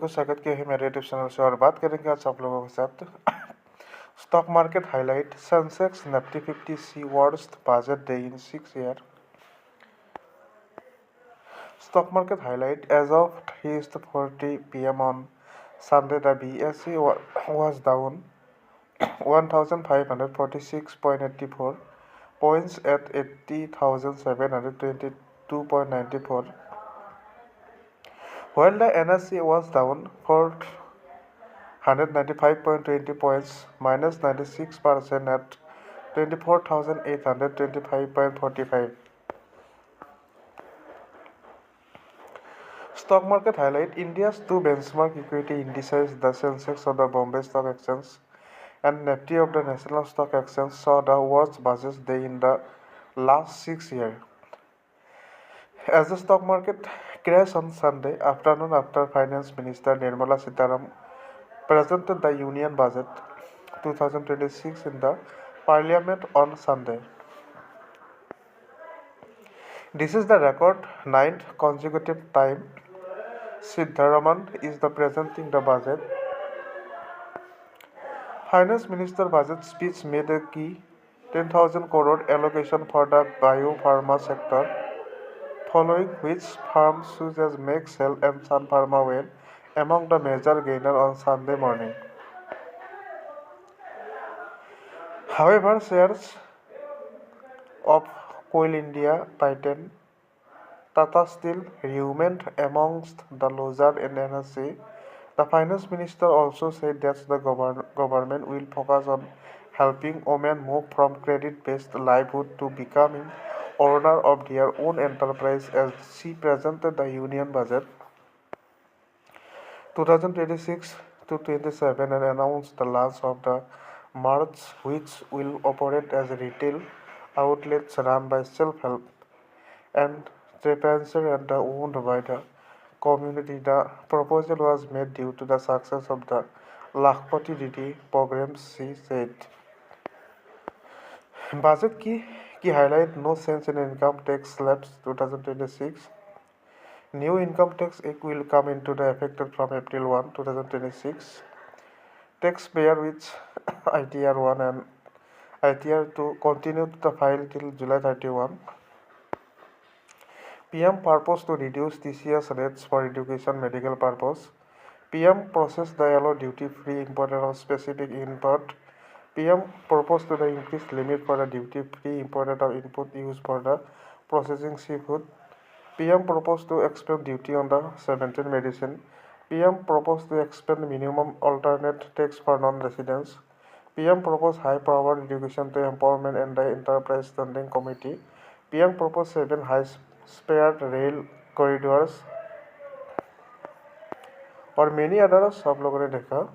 को स्वागत किया है मेरे यूट्यूब चैनल से और बात करेंगे आज आप लोगों के साथ stock market highlight Sensex Nifty 50 see worst budget day in 6 years. Stock market highlight as of 3:40 p.m. on Sunday, the BSE was down 1,546.84 points at 80,722.94, while the NSE was down 495.20 points, minus 96% at 24,825.45. Stock market highlight India's two benchmark equity indices, the Sensex of the Bombay Stock Exchange and Nifty of the National Stock Exchange, saw the worst budget day in the last 6 years. As the stock market crashed on Sunday afternoon after Finance Minister Nirmala Sitharaman presented the Union Budget 2026 in the Parliament on Sunday. This is the record 9th consecutive time Sitharaman is presenting the budget. Finance Minister budget speech made a key 10,000 crore allocation for the Bio Pharma sector, following which firms such as Make, Cell and Sun Pharma were among the major gainers on Sunday morning. However, shares of Coal India Titan Tata Steel remained amongst the losers in NSE. The finance minister also said that the government will focus on helping women move from credit-based livelihood to becoming owner of their own enterprise as she presented the Union Budget 2026 to 27 and announced the launch of the marts, which will operate as retail outlets run by self-help and entrepreneurs and owned by the community. The proposal was made due to the success of the Lakhpati Didi program, she said. Budget key highlight no change in income tax slabs 2026. New income tax will come into the effective from April 1, 2026. Taxpayer with ITR 1 and ITR 2 continue to file till July 31. PM purpose to reduce TCS rates for education medical purpose. PM process the allow duty-free import of specific input. PM proposed to the increased limit for the duty-free import of input used for the processing seafood. PM proposed to expand duty on the 17 medicine. PM proposed to expand minimum alternate tax for non-residents. PM proposed high-powered education to empowerment and the enterprise standing committee. PM proposed 7 high-speed rail corridors और many others आप लोगों ने देखा.